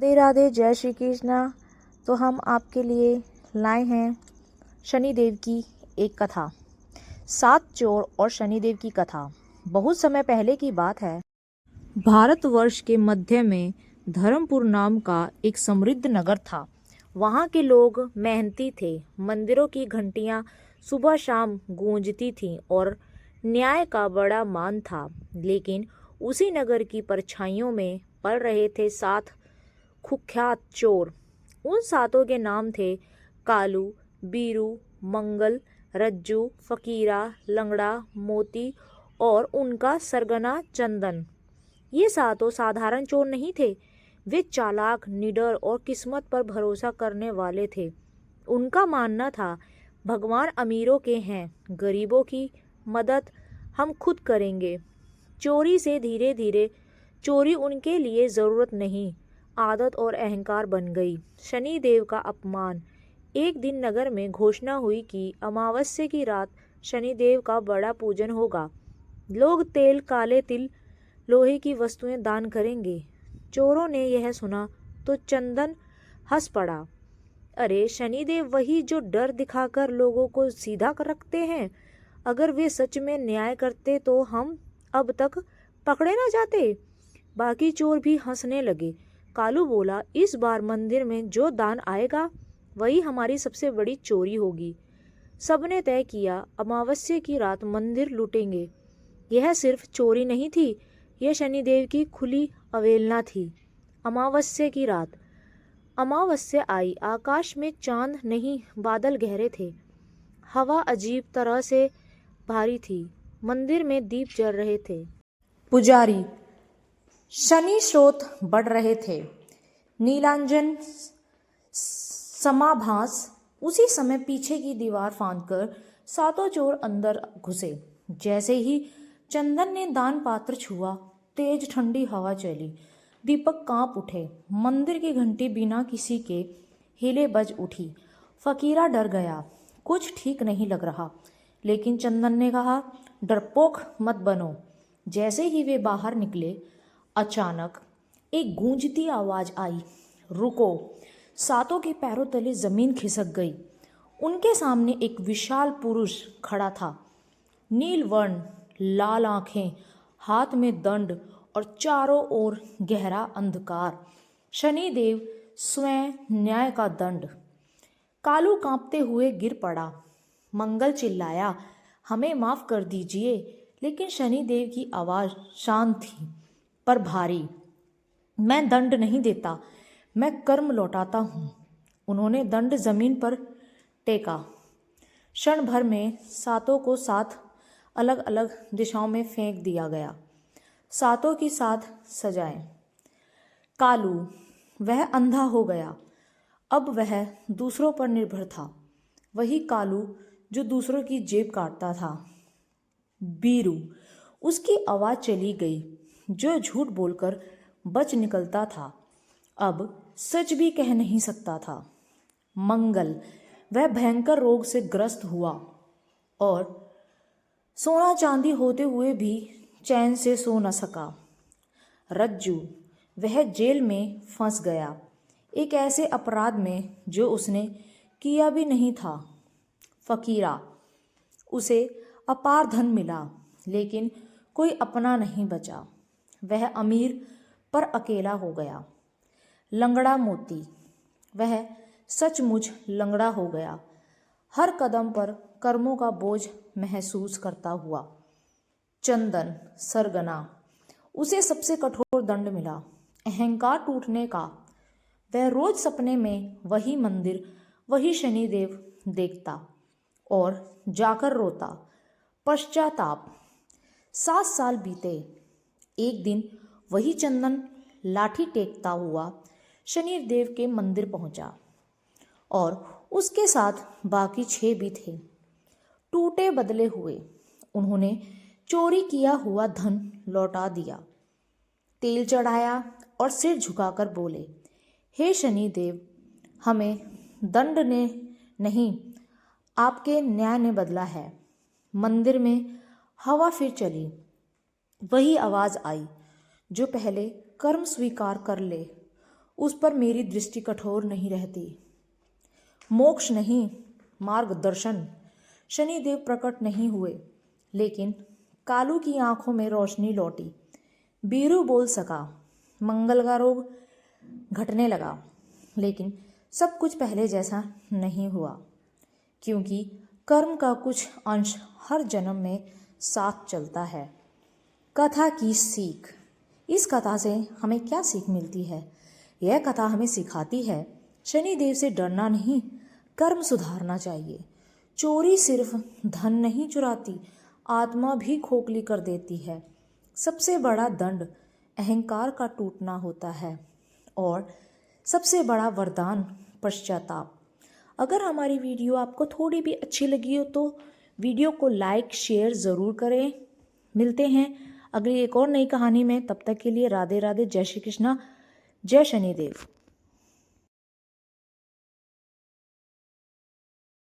राधे राधे, जय श्री कृष्णा। तो हम आपके लिए लाए हैं शनिदेव की एक कथा, 7 चोर और शनिदेव की कथा। बहुत समय पहले की बात है। भारतवर्ष के मध्य में धर्मपुर नाम का एक समृद्ध नगर था। वहाँ के लोग मेहनती थे। मंदिरों की घंटियाँ सुबह शाम गूंजती थीं और न्याय का बड़ा मान था। लेकिन उसी नगर की परछाइयों में पल रहे थे 7 कुख्यात चोर। उन 7 के नाम थे कालू, बीरू, मंगल, रज्जू, फकीरा, लंगड़ा, मोती और उनका सरगना चंदन। ये 7 साधारण चोर नहीं थे। वे चालाक, निडर और किस्मत पर भरोसा करने वाले थे। उनका मानना था, भगवान अमीरों के हैं, गरीबों की मदद हम खुद करेंगे। चोरी से धीरे धीरे चोरी उनके लिए ज़रूरत नहीं, आदत और अहंकार बन गई। शनिदेव का अपमान। एक दिन नगर में घोषणा हुई कि अमावस्या की रात शनिदेव का बड़ा पूजन होगा। लोग तेल, काले तिल, लोहे की वस्तुएं दान करेंगे। चोरों ने यह सुना तो चंदन हंस पड़ा। अरे, शनिदेव वही जो डर दिखाकर लोगों को सीधा कर रखते हैं। अगर वे सच में न्याय करते तो हम अब तक पकड़े ना जाते। बाकी चोर भी हंसने लगे। कालू बोला, इस बार मंदिर में जो दान आएगा वही हमारी सबसे बड़ी चोरी होगी। सबने तय किया, अमावस्या की रात मंदिर लूटेंगे। यह सिर्फ चोरी नहीं थी, यह शनिदेव की खुली अवहेलना थी। अमावस्या की रात। अमावस्या आई। आकाश में चांद नहीं, बादल गहरे थे। हवा अजीब तरह से भारी थी। मंदिर में दीप जल रहे थे। पुजारी शनि स्रोत बढ़ रहे थे। नीलांजन समाभास। उसी समय पीछे की दीवार फांदकर 7 चोर अंदर घुसे। जैसे ही चंदन ने दान पात्र छुआ, तेज ठंडी हवा चली। दीपक कांप उठे। मंदिर की घंटी बिना किसी के हिले बज उठी। फकीरा डर गया। कुछ ठीक नहीं लग रहा। लेकिन चंदन ने कहा, डरपोक मत बनो। जैसे ही वे बाहर निकले, अचानक एक गूंजती आवाज आई, रुको। 7 के पैरों तले जमीन खिसक गई। उनके सामने एक विशाल पुरुष खड़ा था। नील वर्ण, लाल आंखें, हाथ में दंड और चारों ओर गहरा अंधकार। शनिदेव स्वयं, न्याय का दंड। कालू कांपते हुए गिर पड़ा। मंगल चिल्लाया, हमें माफ कर दीजिए। लेकिन शनिदेव की आवाज शांत थी पर भारी। मैं दंड नहीं देता, मैं कर्म लौटाता हूँ। उन्होंने दंड जमीन पर टेका। क्षण भर में 7 को 7 अलग अलग दिशाओं में फेंक दिया गया। 7 की 7 सजाएं। कालू, वह अंधा हो गया। अब वह दूसरों पर निर्भर था। वही कालू जो दूसरों की जेब काटता था। बीरू, उसकी आवाज चली गई। जो झूठ बोलकर बच निकलता था, अब सच भी कह नहीं सकता था। मंगल, वह भयंकर रोग से ग्रस्त हुआ और सोना चांदी होते हुए भी चैन से सो न सका। रज्जू, वह जेल में फंस गया, एक ऐसे अपराध में जो उसने किया भी नहीं था। फकीरा, उसे अपार धन मिला, लेकिन कोई अपना नहीं बचा। वह अमीर पर अकेला हो गया। लंगड़ा मोती, वह सचमुच लंगड़ा हो गया, हर कदम पर कर्मों का बोझ महसूस करता हुआ। चंदन सरगना, उसे सबसे कठोर दंड मिला, अहंकार टूटने का। वह रोज सपने में वही मंदिर, वही शनिदेव देखता और जाकर रोता। पश्चाताप। 7 साल बीते। एक दिन वही चंदन लाठी टेकता हुआ शनिदेव के मंदिर पहुंचा और उसके साथ बाकी 6 भी थे, टूटे बदले हुए। उन्होंने चोरी किया हुआ धन लौटा दिया, तेल चढ़ाया और सिर झुकाकर बोले, हे शनिदेव, हमें दंड ने नहीं, आपके न्याय ने बदला है। मंदिर में हवा फिर चली। वही आवाज आई, जो पहले कर्म स्वीकार कर ले। उस पर मेरी दृष्टि कठोर नहीं रहती। मोक्ष नहीं, मार्गदर्शन। शनिदेव प्रकट नहीं हुए, लेकिन कालू की आंखों में रोशनी लौटी। बीरू बोल सका, मंगल का रोग घटने लगा, लेकिन सब कुछ पहले जैसा नहीं हुआ, क्योंकि कर्म का कुछ अंश हर जन्म में साथ चलता है। कथा की सीख। इस कथा से हमें क्या सीख मिलती है? यह कथा हमें सिखाती है शनिदेव से डरना नहीं, कर्म सुधारना चाहिए। चोरी सिर्फ धन नहीं चुराती, आत्मा भी खोखली कर देती है। सबसे बड़ा दंड अहंकार का टूटना होता है और सबसे बड़ा वरदान पश्चाताप। अगर हमारी वीडियो आपको थोड़ी भी अच्छी लगी हो तो वीडियो को लाइक शेयर ज़रूर करें। मिलते हैं अगली एक और नई कहानी में। तब तक के लिए राधे राधे, जय श्री कृष्णा, जय शनिदेव।